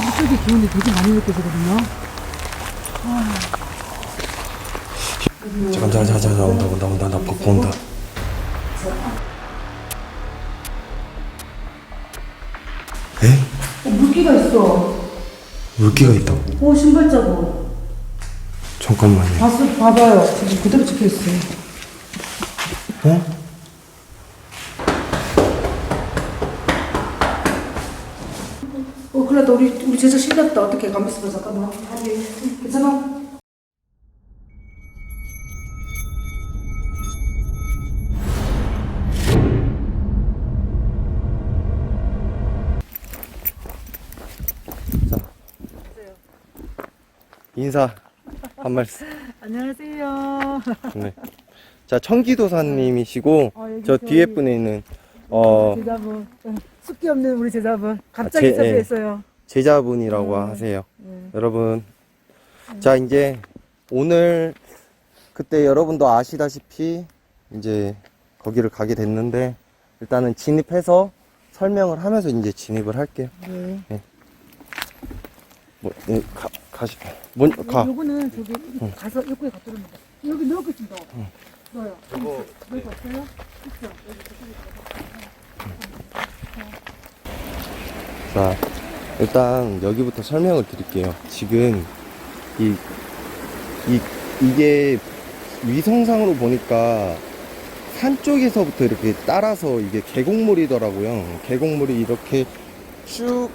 이쪽에 기온이 되게 많이 느껴지거든요. 잠깐 온다 벚꽃 온다. 에? 물기가 있어. 물기가 있다고? 신발 자국. 잠깐만요. 봐봐요. 지금 그대로 찍혀 있어요. 어? 그래도 우리 제자 실렸다. 어떻게 가만 있어봐. 잠깐만. 괜찮아? 인사 한 말씀. 안녕하세요. 네. 자, 청기도사님이시고 저 뒤에 분에 있는 제자분, 숫기 없는 우리 제자분 갑자기 섭외했어요. 제자분이라고 하세요. 여러분, 자, 이제 오늘 그때 여러분도 아시다시피 이제 거기를 가게 됐는데 일단은 진입해서 설명을 하면서 이제 진입을 할게요. 네. 뭐, 가시. 먼저 가. 요거는 저기 가서 입구에 갖다 놓는 거. 여기 넣었겠습니다. 넣어요. 저거 넣고 왔어요? 있어. 자, 일단 여기부터 설명을 드릴게요. 지금 이게 위성상으로 보니까 산 쪽에서부터 이렇게 따라서 이게 계곡물이더라고요. 계곡물이 이렇게 쭉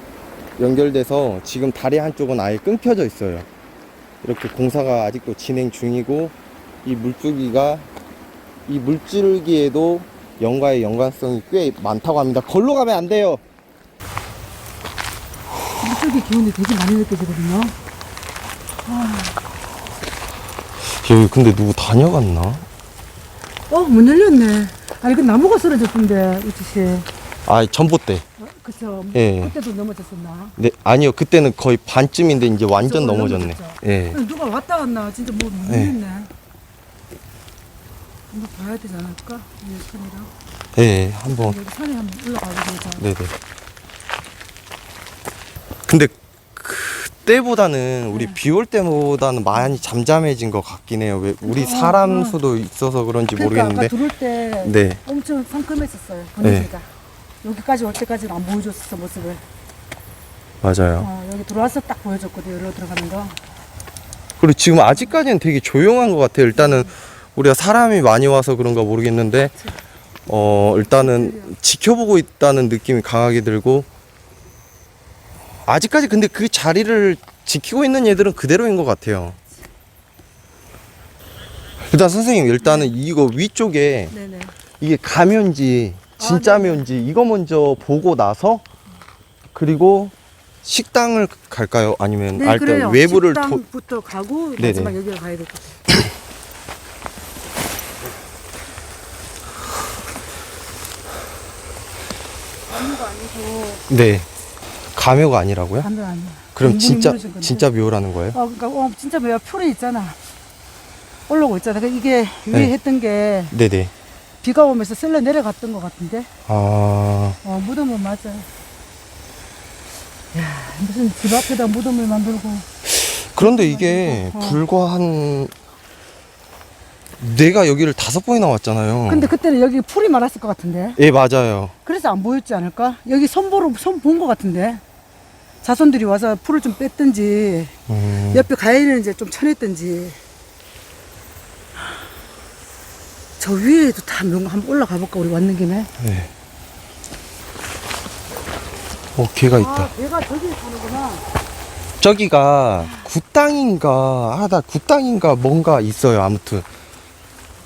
연결돼서 지금 다리 한쪽은 아예 끊겨져 있어요. 이렇게 공사가 아직도 진행 중이고 이 물줄기에도 연과의 연관성이 꽤 많다고 합니다. 걸로 가면 안 돼요. 이쪽에 기온이 되게 많이 느껴지거든요. 여기 근데 누구 다녀갔나? 문 열렸네. 이거 나무가 쓰러졌던데, 우치씨. 전봇대. 그쵸. 예. 그때도 넘어졌었나? 네, 아니요. 그때는 거의 반쯤인데 이제 완전 넘어졌네. 예. 누가 왔다 갔나? 진짜 뭐 모르겠네. 이거 봐야 되지 않을까? 카메라. 예, 한번. 여기 산에 한번 올라가고 그러자. 네네. 근데 그때보다는 우리 비 올 때보다는 많이 잠잠해진 것 같긴 해요. 왜 우리 사람 수도 있어서 그런지 그러니까 모르겠는데. 아까 들어올 때 네. 엄청 상큼했었어요. 분위기가. 여기까지 올 때까지는 안 보여줬었어, 모습을. 맞아요. 여기 들어와서 딱 보여줬거든, 여기로 들어가는 거. 그리고 지금 아직까지는 되게 조용한 것 같아요. 일단은 우리가 사람이 많이 와서 그런가 모르겠는데, 일단은 지켜보고 있다는 느낌이 강하게 들고, 아직까지 근데 그 자리를 지키고 있는 얘들은 그대로인 것 같아요. 일단 선생님, 일단은 이거 위쪽에 네네. 이게 가면지 진짜면지 이거 먼저 보고 나서 그리고 식당을 갈까요? 아니면 네, 그래요. 외부를 식당부터 가고 네네. 마지막 여기를 가야 될 것 같아요. 아무가 아니고 네. 가묘가 아니라고요? 가면 아니야. 그럼 인공이 진짜 무너진 건데. 진짜 묘라는 거예요? 그러니까 진짜 뭐야 풀이 있잖아. 올라오고 있잖아. 그러니까 이게 위에 네. 했던 게 네네. 비가 오면서 쓸려 내려갔던 것 같은데. 무덤은 맞아. 야, 무슨 집 앞에다 무덤을 만들고. 그런데 이게 불과 한 내가 여기를 5번이나 왔잖아요. 근데 그때는 여기 풀이 많았을 것 같은데. 예, 맞아요. 그래서 안 보였지 않을까? 여기 손 본 것 같은데. 자손들이 와서 풀을 좀 뺐든지, 옆에 가해는 이제 좀 쳐냈든지. 저 위에도 다 뭔가 한번 올라가 볼까, 우리 왔는 김에? 네. 개가 있다. 얘가 저기 사는구나. 저기가 굿땅인가 나 굿땅인가 뭔가 있어요. 아무튼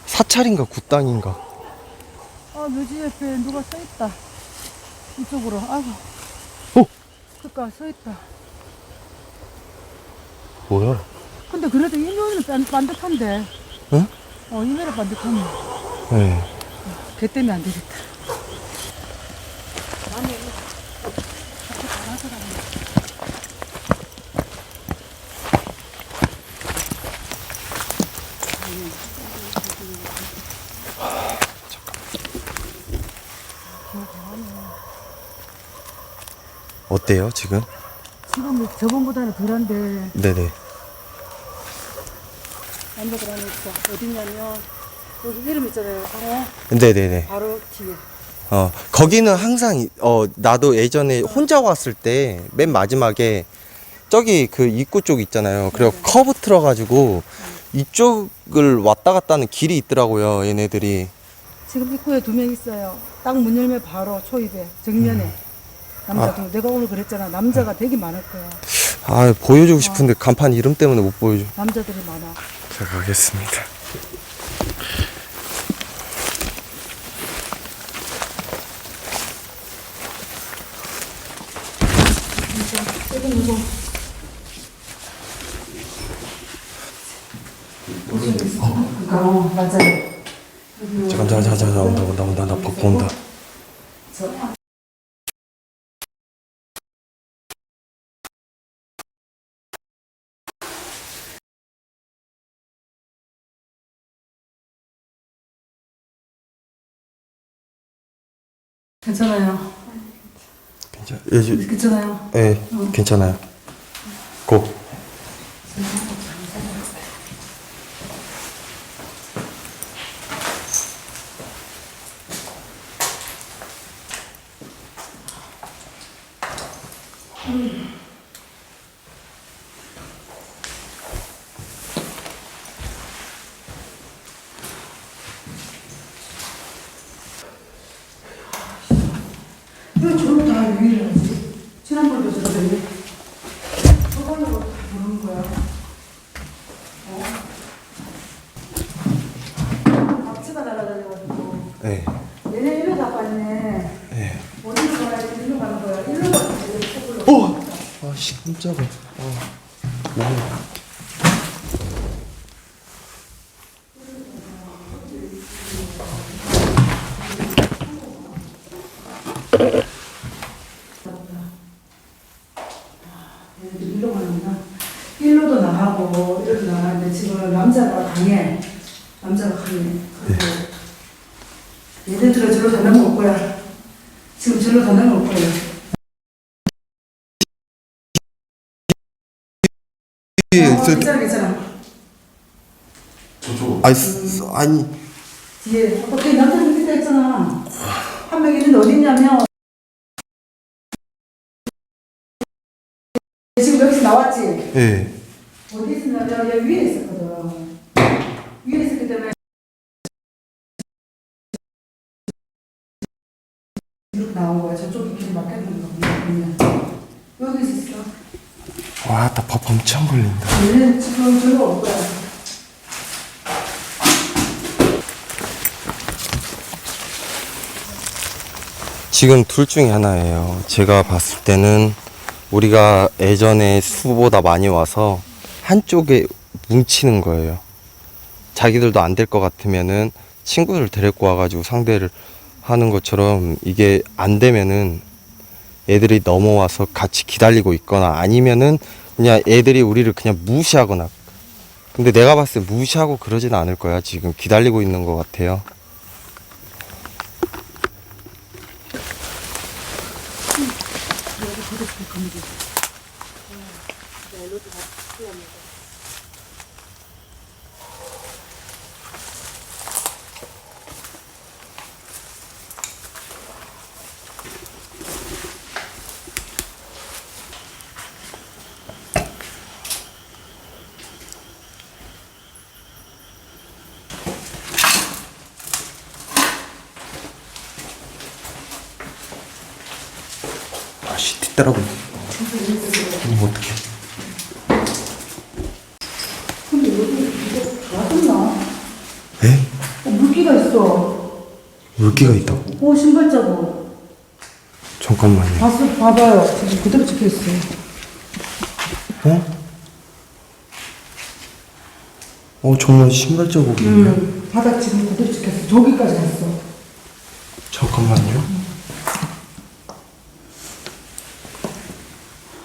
사찰인가 굿땅인가. 묘지 옆에 누가 서 있다. 이쪽으로. 아이고. 그니까 서 있다. 뭐야? 근데 그래도 이 묘는 반듯한데. 응? 이 묘는 반듯하네. 네. 걔 때문에 안 되겠다. 어때요 지금? 지금 저번보다는 덜한데 네네. 남자들 안에 있어. 어디냐면 여기 이름 있잖아요. 네네네. 바로 뒤에. 거기는 항상, 나도 예전에 혼자 왔을 때, 맨 마지막에, 저기 그 입구 쪽 있잖아요. 그리고 커브 틀어가지고, 이쪽을 왔다 갔다 하는 길이 있더라고요, 얘네들이. 지금 입구에 2명 있어요. 딱 문 열면 바로 초입에 정면에 남자도 내가 오늘 그랬잖아. 남자가 되게 많을 거야. 아, 보여주고 싶은데 간판 이름 때문에 못 보여줘. 남자들이 많아. 자, 가겠습니다. 맞아요. 잠깐, 온다, 나 벗고 온다. 괜찮아요. 괜찮아요. 네, 괜찮아요. 고. 왜 저걸 다 유일하지? 지난번도 저러더니 저걸로 다 보는 거야. 박쥐가 날아다녀가지고 네. 얘네 일로 다 갔네. 네. 어디로 가야 돼? 일로 가는 거야. 일로 가면 아씨, 깜짝아. 너무. 일로 가는구나. 일로도 나가고 이렇게 나가는데 지금 남자가 강해. 남자가 강해. 그리고 얘들은 저로 더 넘어올 거야. 지금 저로 더 넘어올 거야. 괜찮아. 아니. 뒤에 아까 그 남자들 밑에 있잖아. 한 명 있는데 어디 있냐면 지금 여기서 나왔지? 네. 어디 있었냐면 여기 위에 있었거든. 위에 있었기 때문에 이렇게 나온 거야. 저쪽이 길 막혔는 거거든요. 여기 있었어. 와, 나 밥 엄청 걸린다. 얘는 지금 저로 올 거야. 지금 둘 중에 하나예요. 제가 봤을 때는 우리가 예전에 수보다 많이 와서 한쪽에 뭉치는 거예요. 자기들도 안 될 것 같으면은 친구들 데리고 와가지고 상대를 하는 것처럼 이게 안 되면은 애들이 넘어와서 같이 기다리고 있거나 아니면은 그냥 애들이 우리를 그냥 무시하거나. 근데 내가 봤을 때 무시하고 그러진 않을 거야. 지금 기다리고 있는 것 같아요. 아씨, 뒤따라고. 어떡해. 근데 여기 이거 닫았나? 에? 물기가 있어. 물기가 있다고? 신발 자국. 잠깐만요. 봐봐요. 지금 그대로 찍혀 있어. 정말 신발 자국이 있네. 바닥 지금 그대로 찍혀 있어. 저기까지 갔어. 잠깐만요.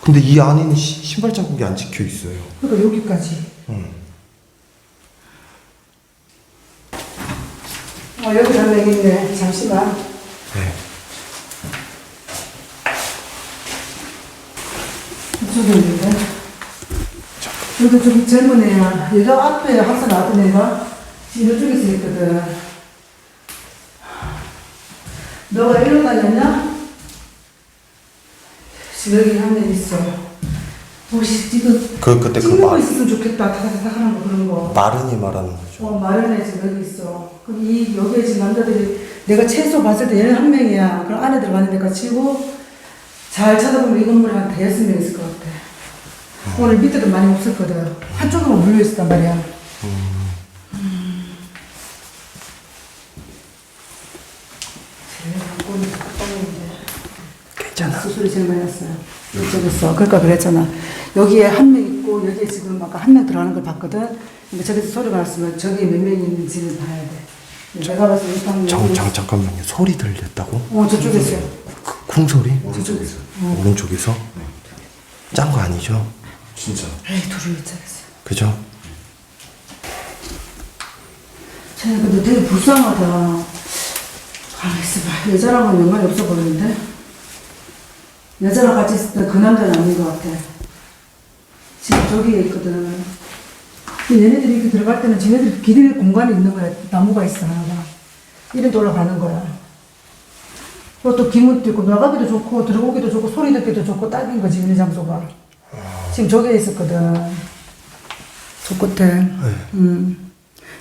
근데 이 안에는 신발 자국이 안 찍혀 있어요. 그러니까 여기까지. 여기 단맥 있네. 잠시만. 네. 이쪽에 있는데. 여기 좀 젊은 애야. 얘가 앞에 항상 나왔던 애가 지금 이쪽에서 있거든. 너가 일로 다녔냐? 지금 여기 한 명 있어. 혹시 지금 그때 찍는 거 있었으면 좋겠다. 타닥타닥 하는 거 그런 거. 마른이 말하는 거죠. 마련해 지금 여기 있어. 그럼 여기에 지금 남자들이 내가 최소 봤을 때 얘는 한 명이야. 그럼 안에 들어가는 데가 치고 잘 찾아보면 이 건물에 한 5-6명 있을 것 같아. 오늘 밑에도 많이 없었거든. 한쪽으로만 물려있었단 말이야. 괜찮아. 수술이 제일 많이 났어요. 이쪽에서. 그러니까 그랬잖아. 여기에 한 명 있고, 여기에 지금 아까 한 명 들어가는 걸 봤거든. 근데 저기서 소리가 났으면 저기 몇 명이 있는지를 봐야 돼. 내가 봤을 때 이 방금. 잠깐만요. 소리 들렸다고? 저쪽에서. 쿵소리? 저쪽에서. 오른쪽에서? 짠 거 아니죠? 진짜. 에이, 둘이 있잖았어. 그죠? 쟤 근데 되게 불쌍하다. 가만히 있어봐. 여자랑은 연관이 없어 보이는데? 여자랑 같이 있을 때 그 남자는 아닌 것 같아. 지금 저기에 있거든. 근데 얘네들이 이렇게 들어갈 때는 쟤네들 기댈 공간이 있는 거야. 나무가 있어, 하나가. 이런 데 올라가는 거야. 그리고 또 기문도 있고, 나가기도 좋고, 들어오기도 좋고, 소리 듣기도 좋고, 딱인 거지, 이 장소가. 지금 저기에 있었거든. 저 끝에.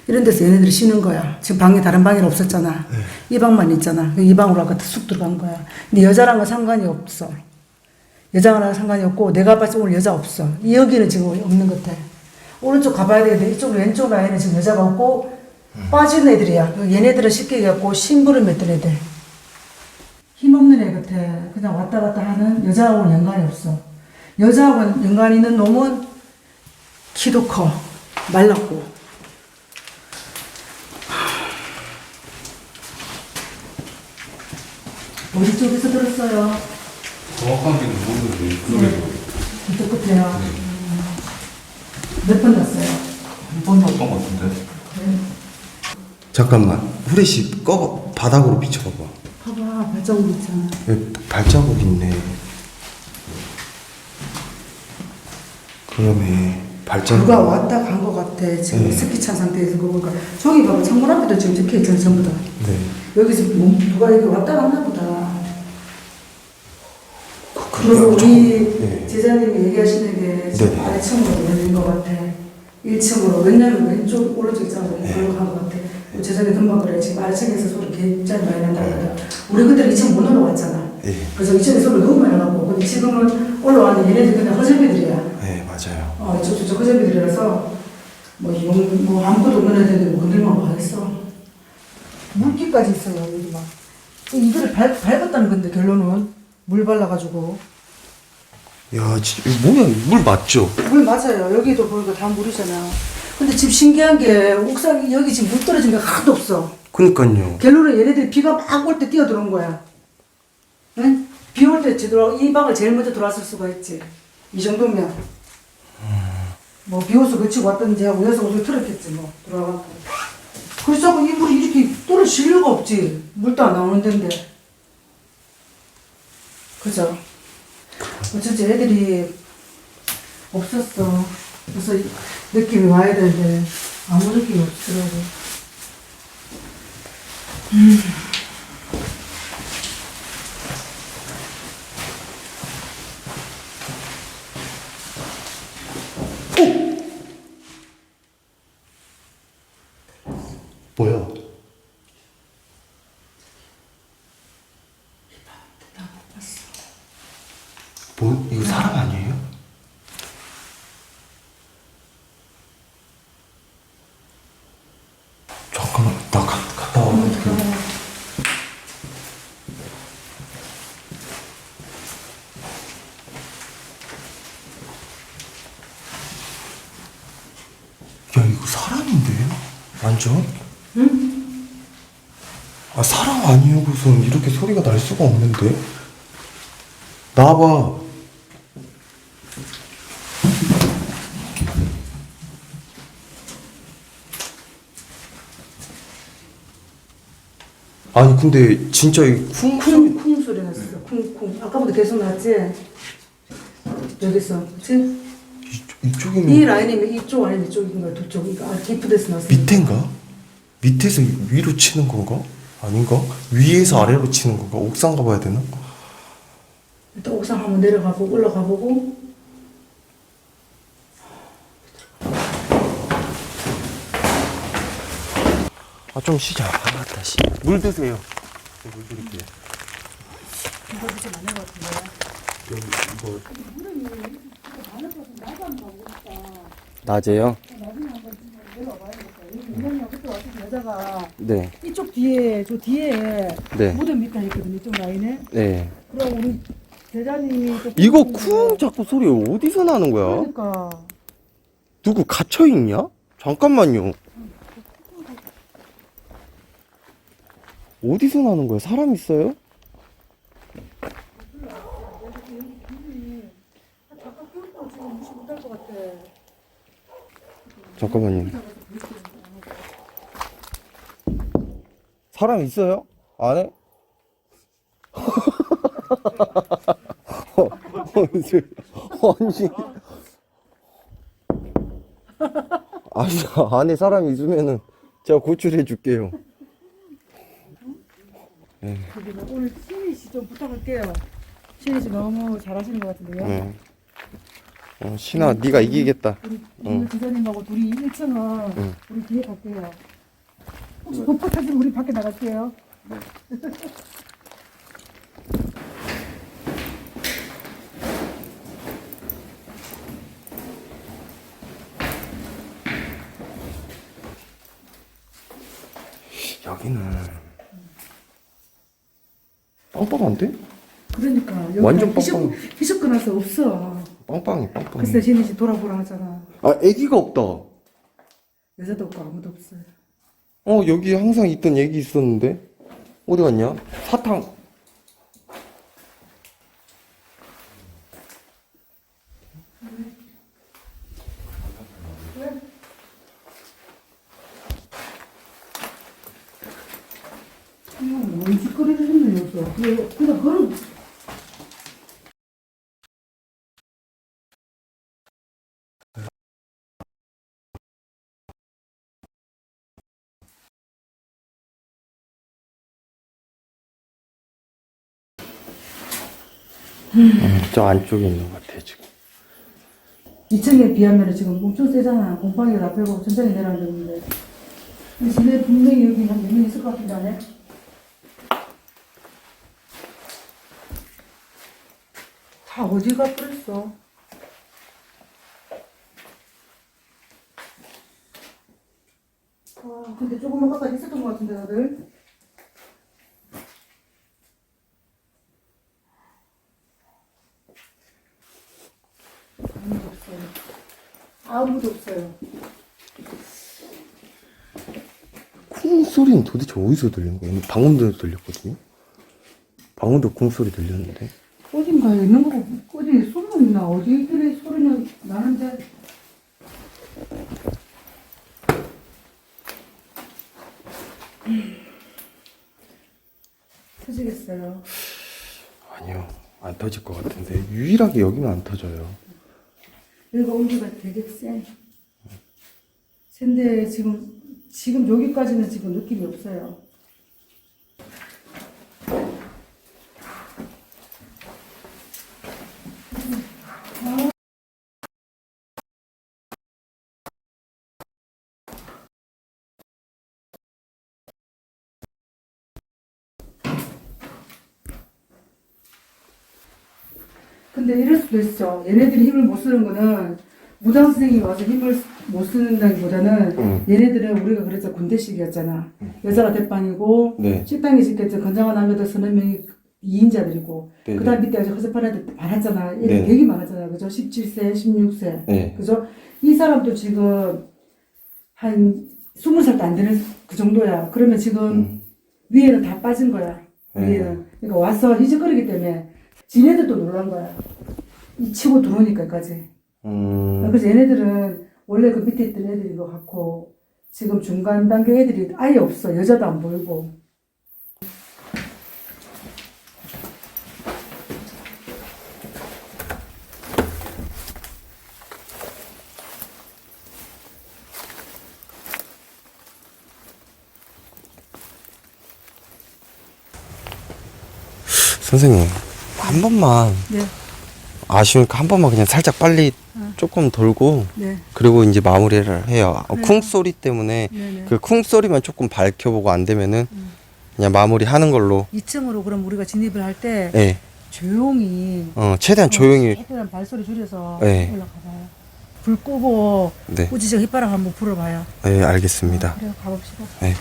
이런 데서 얘네들이 쉬는 거야. 지금 방이 다른 방이 없었잖아. 이 방만 있잖아. 이 방으로 아까 쑥 들어간 거야. 근데 여자랑은 상관이 없어. 여자랑 상관이 없고, 내가 봤을 때 오늘 여자 없어. 여기는 지금 없는 것 같아. 오른쪽 가봐야 되는데, 이쪽으로 왼쪽 라인은 지금 여자가 없고, 빠진 애들이야. 얘네들은 쉽게 얘기하고, 심부름 맺던 애들. 힘없는 애 같아. 그냥 왔다 갔다 하는 여자하고는 연관이 없어. 여자하고는 연관이 있는 놈은 키도 커. 말랐고. 어디 쪽에서 들었어요? 정확하게는 모르는데 그래도 이쪽 끝에요. 몇 번 났어요? 한 번 났던 것 같은데. 네. 잠깐만. 후레쉬 꺼 바닥으로 비춰봐봐. 봐봐, 발자국 있잖아. 여기 발자국 있네. 그러네. 발자국. 누가 왔다 간 것 같아. 지금 스키 찬 상태에서 그거 보니까. 저기 봐봐, 창문 앞에도 지금 적혀 있잖아, 전부 다. 네. 여기서 누가 여기 왔다 갔나 보다. 그리고 우리 네. 제자님이 얘기하시는 게 지금 네. 아래층으로 열린 것 같아. 1층으로. 왜냐면 왼쪽, 오른쪽 있잖아. 네. 그걸로 간 것 같아. 우리 제자님 금방 그래. 지금 아래층에서 소리 굉장히 많이 난다고 하더라. 우리 그들 2층 못 올라왔잖아. 네. 그래서 2층에 소리 너무 많이 나고. 근데 지금은 올라왔는데 얘네들 그냥 허접이들이야. 네, 맞아요. 저 허접이들이라서 뭐 아무것도 없는 애들인데 뭐 건들만 뭐 하겠어. 물기까지 있어요, 여기 막. 이거를 밟았다는 건데, 결론은. 물 발라가지고. 야, 진짜 이거 뭐야? 물 맞죠? 물 맞아요. 여기도 보니까 다 물이잖아. 근데 지금 신기한 게 옥상 여기 지금 물 떨어진 게 하나도 없어. 그니까요. 결론은 얘네들이 비가 막 올 때 뛰어들어온 거야. 응? 비 올 때 이 방을 제일 먼저 들어왔을 수가 있지. 이 정도면. 뭐 비오서 그치고 왔던지 하고 여기서 옷을 틀었겠지 뭐. 들어와갖고. 그래서 자꾸 이 물이 이렇게 떨어질 이유가 없지. 물도 안 나오는 데인데. 그죠? 어쩐지 애들이 없었어. 그래서 느낌이 와야 되는데 아무 느낌이 없더라고. 뭐야? 뭐, 이거 사람 아니에요? 잠깐만, 나 갔다 와. 야, 이거 사람인데? 완전? 응? 아, 사람 아니고선 이렇게 소리가 날 수가 없는데? 나와봐. 아니 근데 진짜 이 쿵쿵 쿵 소리 났어. 쿵쿵. 아까부터 계속 났지? 여기 있어. 그치? 이쪽이면 이 라인이면 이쪽 아니면 이쪽인 거야. 두 쪽. 이거 깊은 나왔어. 밑인가? 밑에서 위로 치는 건가? 아닌가? 위에서 아래로 치는 건가? 옥상 가봐야 되나? 일단 옥상 한번 내려가 보고 올라가 보고. 아, 좀 쉬자. 아, 다시. 물 드세요. 물 드릴게요. 이거 진짜 많은 것 같은데. 여기 이거. 낮에요? 나중에 한번 내려와봐야겠다. 여기 인간이랑 그때 왔을 때 여자가 네. 이쪽 뒤에 저 뒤에 네. 무덤 밑에 있거든. 이쪽 라인에. 네. 그럼 우리 대장님이 또 이거 쿵 쿵 자꾸 소리 어디서 나는 거야? 그러니까 누구 갇혀있냐? 잠깐만요. 어디서 나는 거야? 사람 있어요? 잠깐 끼웠다고 지금 무시 못할 것 같아. 잠깐만요. 사람 있어요? 안에? 아니, 안에 사람 있으면은 제가 고출해 줄게요. 오늘 신희 씨 좀 부탁할게요. 신희 씨 너무 잘하시는 것 같은데요. 네. 신아, 네가 이기겠다. 우리 기사님하고 둘이 1층은 우리 뒤에 갈게요. 혹시 부탁하시면 우리 밖에 나갈게요. 여기는 빵빵한데? 그러니까 여기 완전 피식 끊어서 없어. 빵빵해. 글쎄 신희 씨 돌아보라 하잖아. 아, 애기가 없다. 여자도 없고 아무도 없어요. 여기 항상 있던 애기 있었는데 어디 갔냐? 사탕. 뭔 짓거리를 했네 여기서. 그냥 그런 저 안쪽에 있는 것 같아 지금. 2층에 비하면 지금 엄청 세잖아. 곰팡이가 다 펴고 천천히 내려앉았는데. 근데 집에 분명히 여기 한 몇 명 있을 것 같은데 안에? 다 어디 가버렸어? 아, 근데 조금만 가까이 있었던 것 같은데 다들? 아무도 없어요. 아무도 없어요. 쿵 소리는 도대체 어디서 들리는 거야? 방음도에서 들렸거든요. 방음도 쿵 소리 들렸는데. 어딘가에 있는 거고, 어디 소리가 있나? 어디들의 소리는 나는데. 터지겠어요. 아니요, 안 터질 것 같은데. 유일하게 여기는 안 터져요. 여기가 온도가 되게 세. 센데 지금 여기까지는 지금 느낌이 없어요. 근데 이럴 수도 있어. 얘네들이 힘을 못 쓰는 거는 무당 선생님이 와서 힘을 못 쓰는다기보다는 얘네들은 우리가 그랬죠. 군대식이었잖아. 여자가 대빵이고 네. 식당에 짓겠죠. 건장한 남자들 서너 명이 2인자들이고 네, 그 다음 밑에 아주 허접한 애들 많았잖아. 애들 네. 되게 많았잖아. 그죠? 17세, 16세. 네. 그죠? 이 사람도 지금 한 20살도 안 되는 그 정도야. 그러면 지금 위에는 다 빠진 거야. 위에는. 그러니까 와서 희적거리기 때문에 지네들도 놀란 거야. 이 치고 들어오니까까지. 그래서 얘네들은 원래 그 밑에 있던 애들인 것 같고 지금 중간 단계 애들이 아예 없어. 여자도 안 보이고. 선생님, 한 번만 네. 아쉬우니까 한 번만 그냥 살짝 빨리 조금 돌고 네. 그리고 이제 마무리를 해요. 네. 쿵 소리 때문에 네네. 그 쿵 소리만 조금 밝혀보고 안 되면은 그냥 마무리하는 걸로. 2층으로 그럼 우리가 진입을 할 때 네. 조용히 최대한 조용히. 최대한 발소리 줄여서 네. 올라가봐요. 불 끄고 네. 우지적 휘바람 한번 불어봐요. 네, 알겠습니다. 그래 가봅시다. 네.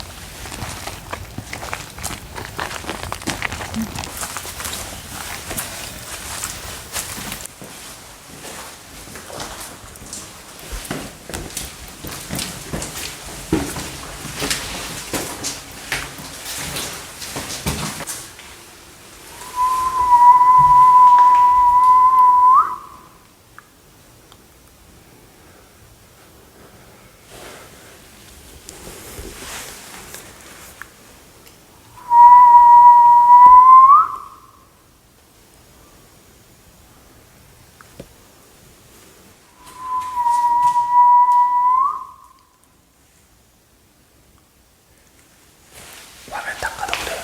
화면 닦아도 그래요.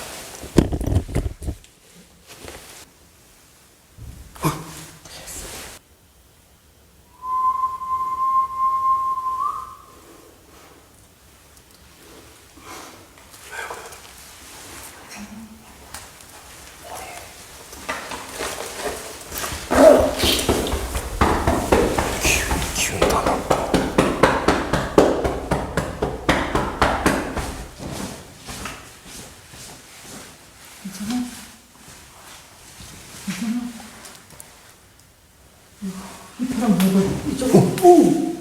기운 더 넣고. 괜찮아? 괜찮아? 휘바람 불고 이쪽으로 오!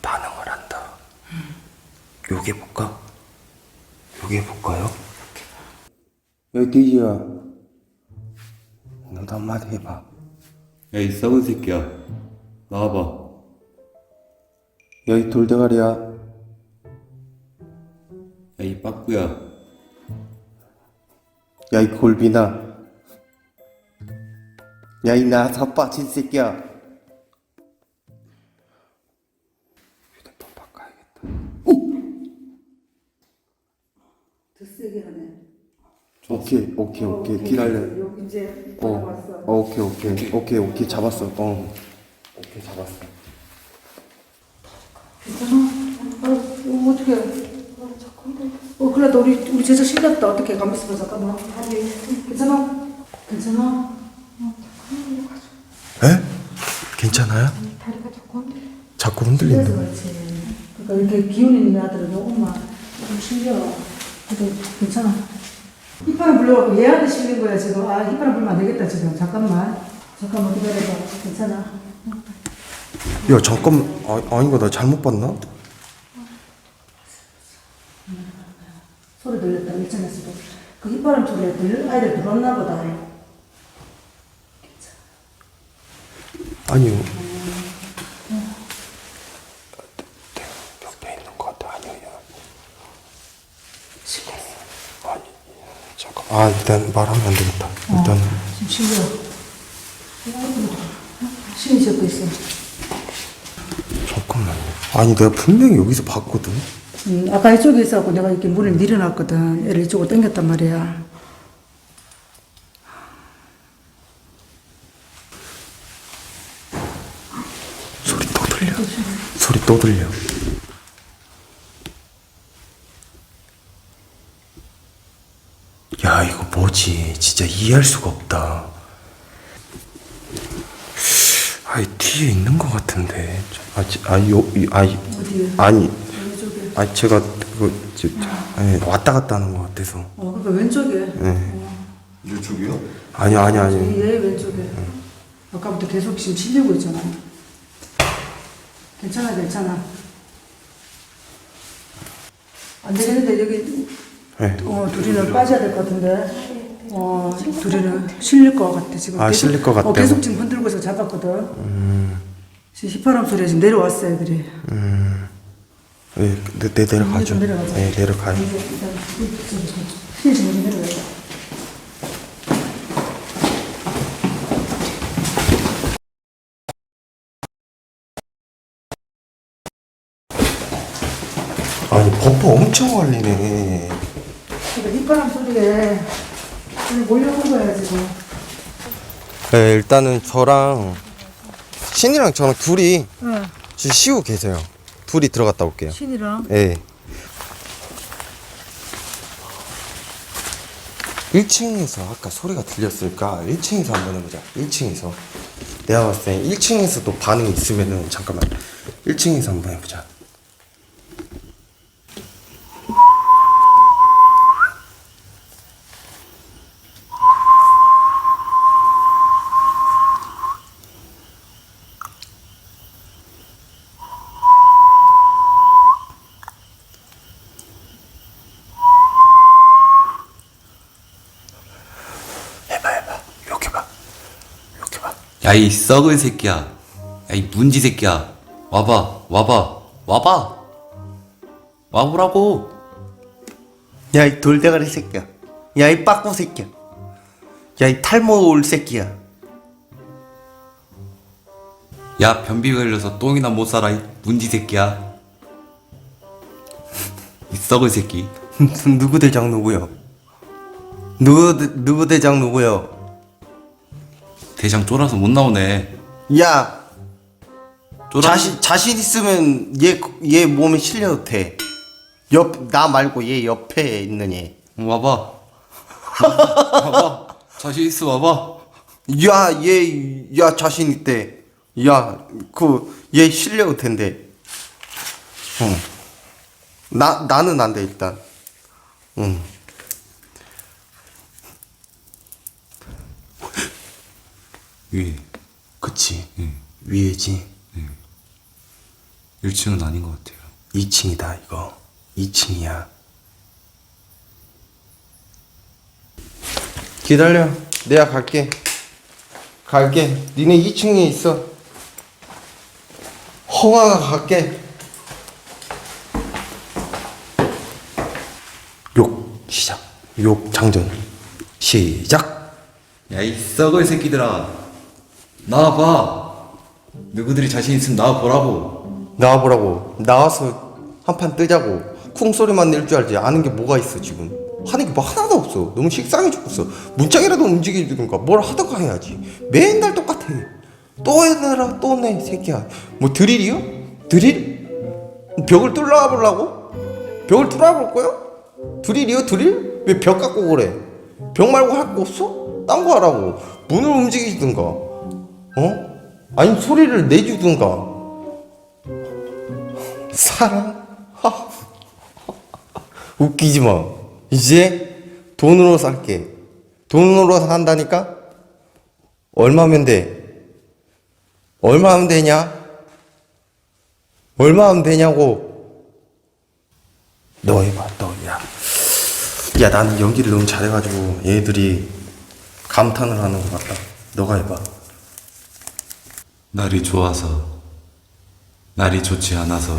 반응을 한다. 요게 볼까? 요게 볼까요? 야, 디지야. 너도 한마디 해봐. 야, 이 썩은 새끼야. 나와봐. 야, 이 돌대가리야. 야, 이 빠꾸야. 야, 이 골비나. 야, 이 나사 빠진 새끼야. 휴대폰 바꿔야겠다. 더 세게 하네. 오케이. 기다려. 여기 이제 왔어. 오케이. 잡았어. 오케이, 잡았어. 괜찮아? 어떡해. 그래도 우리 제자 실렸다. 어떻게 가만있어 봐. 잠깐만. 괜찮아? 괜찮아? 에? 괜찮아요? 다리가 조금 자꾸 흔들린다. 그래서 그렇지. 그러니까 이렇게 기운 있는 애들은 조금만 좀 실려. 그래도 괜찮아. 휘파람 불려갖고 얘한테 실린 거야 지금. 휘파람 불면 안 되겠다 지금. 잠깐만 기다려봐. 괜찮아. 야, 잠깐. 아닌가, 나 잘못 봤나? 소리 들렸다. 1층에서도. 그 휘파람 소리에 아이들 들었나 보다. 아니요. 옆에 있는 것 같아. 아니요. 아니, 잠깐. 일단 말하면 안 되겠다. 일단. 지금 실려. 신이 적고 있어. 잠깐만요. 아니, 내가 분명히 여기서 봤거든. 아까 이쪽에 있어갖고 내가 이렇게 문을 밀어놨거든. 얘를 이쪽으로 당겼단 말이야. 소리 또 들려. 야, 이거 뭐지? 진짜 이해할 수가 없다. 뒤에 있는 것 같은데. 어디에? 아니, 왼쪽에. 제가 왔다 갔다 하는 것 같아서. 그러니까 왼쪽에. 네. 이쪽이요? 아니. 얘 왼쪽에. 아까부터 계속 지금 실리고 있잖아. 괜찮아. 안 되겠는데 여기 네. 둘이는 빠져야 될 것 같은데. 둘이는 실릴 것 같아 지금. 계속, 실릴 것 같다고? 계속 지금 흔들고 있어 잡았거든. 지금 휘파람 소리가 지금 내려왔어요, 그래. 네, 내려가죠. 좀 내려가자. 네, 내려가요. 힐 좀 내려가자. 또 엄청 걸리네. 근데 휘파람 소리에 그냥 몰려온 거야 지금. 네, 일단은 저랑 신이랑 저랑 둘이 응. 지금 쉬고 계세요. 둘이 들어갔다 올게요. 신이랑. 예. 1층에서 아까 소리가 들렸으니까 1층에서 한번 해보자. 1층에서 내가 봤을 때 1층에서도 반응이 있으면은 잠깐만 1층에서 한번 해보자. 이렇게 봐. 이렇게 봐. 야, 이 썩은 새끼야. 야, 이 문지 새끼야. 와봐, 와봐, 와봐. 와보라고. 야, 이 돌대가리 새끼야. 야, 이 빠꾸 새끼야. 야, 이 탈모 올 새끼야. 야, 변비 걸려서 똥이나 못 살아, 이 문지 새끼야. 이 썩은 새끼. 누구 대장 누구요? 누구 대장 누구요? 대장 쫄아서 못 나오네. 야, 쫄아. 자신 있으면 얘 몸에 실려도 돼. 나 말고 얘 옆에 있는 얘. 와봐. 와봐. 자신 있어, 와봐. 야, 자신 있대. 야, 얘 실려도 된대. 응. 나는 안 돼, 일단. 응. 위에. 그치. 위에지. 1층은 아닌 것 같아요. 2층이다, 이거. 2층이야. 기다려. 내가 갈게. 니네 2층에 있어. 허가가 갈게. 욕 시작. 욕 장전 시작. 야, 이 썩은 새끼들아. 나와봐. 누구들이 자신 있으면 나와보라고. 나와보라고. 나와서 한판 뜨자고. 쿵 소리만 낼 줄 알지. 아는 게 뭐가 있어 지금. 하는 게 뭐 하나도 없어. 너무 식상해 죽겠어. 문짝이라도 움직여주든가 뭘 하든가 해야지. 맨날 똑같아. 또 해내라 또 내 새끼야. 뭐 드릴이요? 드릴? 벽을 뚫어 보려고? 벽을 뚫어 볼 거야? 드릴이요 드릴? 왜 벽 갖고 그래? 벽 말고 할 거 없어? 딴 거 하라고. 문을 움직이든가. 아니 소리를 내주든가. 사랑? 웃기지 마. 이제 돈으로 살게. 돈으로 산다니까? 얼마면 돼? 얼마 하면 되냐? 얼마 하면 되냐고. 너 해봐, 야, 나는 연기를 너무 잘해가지고 얘들이 감탄을 하는 것 같다. 너가 해봐. 날이 좋아서, 날이 좋지 않아서,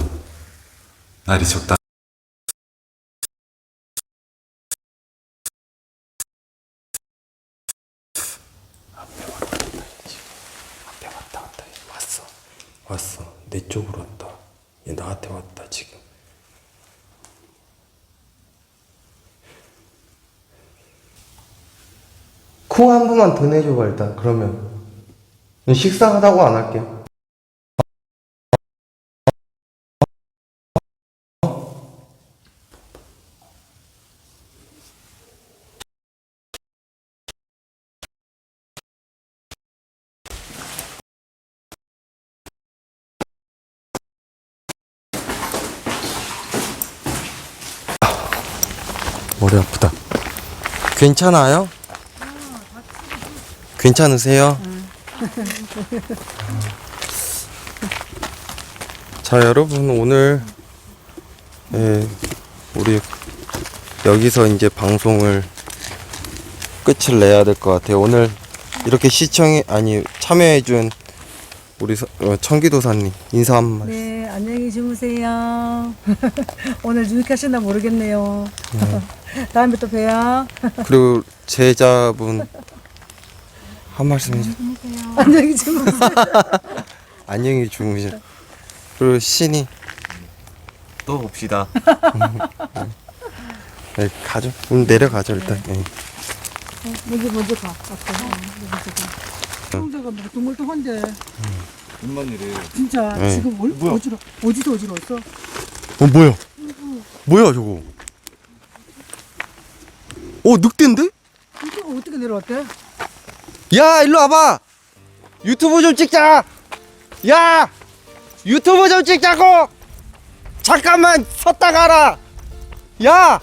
날이 적당. 앞에 왔다. 왔어. 내 쪽으로 왔다. 얘 나한테 왔다 지금. 쿵 한 번만 더 내줘봐 일단. 그러면 식상하다고 안 할게. 머리 아프다. 괜찮아요? 괜찮으세요? 자, 여러분 오늘 우리 여기서 이제 방송을 끝을 내야 될 것 같아요. 오늘 이렇게 참여해준 우리 청기도사님 인사 한 말씀. 네, 안녕히 주무세요. 오늘 유익하셨나 모르겠네요. 다음에 또 봬요. 그리고 제자분 한 말씀 해주세요. 안녕히 주무세요. 안녕히 주무세요. 그리고 신이 또 봅시다. 네, 가죠. 내려가죠 일단. 네. 먼저 가. 먼저 가. 형제가 뭐 동물도 한데 눈만 이래. 진짜 네. 지금 어디서 어지러웠어? 뭐야? 뭐야 저거? 늑대인데? 이거 어떻게 내려왔대? 야 일로 와봐. 유튜브 좀 찍자. 야 유튜브 좀 찍자고. 잠깐만 섰다 가라. 야